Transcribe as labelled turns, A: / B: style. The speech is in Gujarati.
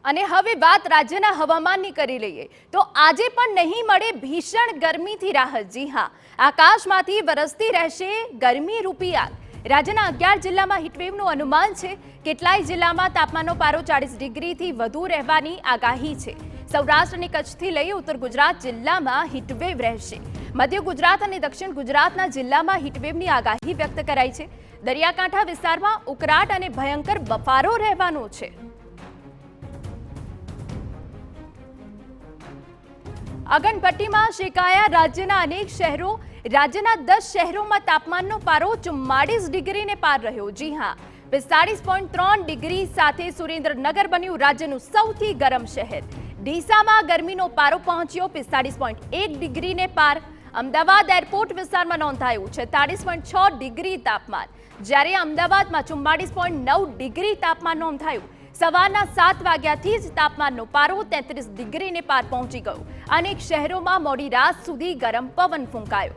A: અને હવે વાત રાજ્યના હવામાનની કરી લઈએ તો આજે પણ નહીં મળે ભીષણ ગરમીથી રાહત। જી હા, આકાશમાંથી વરસતી રહેશે ગરમી રૂપી આગ। રાજ્યના 11 જિલ્લામાં હીટવેવનું અનુમાન છે। કેટલાય જિલ્લામાં તાપમાનનો પારો 40 ડિગ્રીથી વધુ રહેવાની આગાહી છે। સૌરાષ્ટ્ર અને કચ્છથી લઈ ઉત્તર ગુજરાત જિલ્લામાં હીટવેવ રહેશે। મધ્ય ગુજરાત અને દક્ષિણ ગુજરાતના જિલ્લામાં હીટવેવની આગાહી વ્યક્ત કરાઈ છે। દરિયાકાંઠા વિસ્તારમાં ઉકળાટ અને ભયંકર બફારો રહેવાનો છે। અગનપટ્ટીમાં શેકાયા રાજ્યના અનેક શહેરો। રાજ્યના 10 શહેરોમાં તાપમાનનો પારો 44 ડિગ્રીને પાર રહ્યો। જી હા, 45.3 ડિગ્રી સાથે સુરેન્દ્રનગર બન્યું રાજ્યનું સૌથી ગરમ શહેર। ડીસામાં ગરમીનો પારો પહોંચ્યો 45.1 ડિગ્રીને પાર। અમદાવાદ એરપોર્ટ વિસ્તારમાં નોંધાયું 46.6 ડિગ્રી તાપમાન, જ્યારે અમદાવાદમાં 44.9 ડિગ્રી તાપમાન નોંધાયું। સવારના 7 વાગ્યાથી જ તાપમાનનો પારો 33 ડિગ્રીને પાર પહોંચી ગયો। અનેક શહેરોમાં મોડી રાત સુધી ગરમ પવન ફૂંકાયો।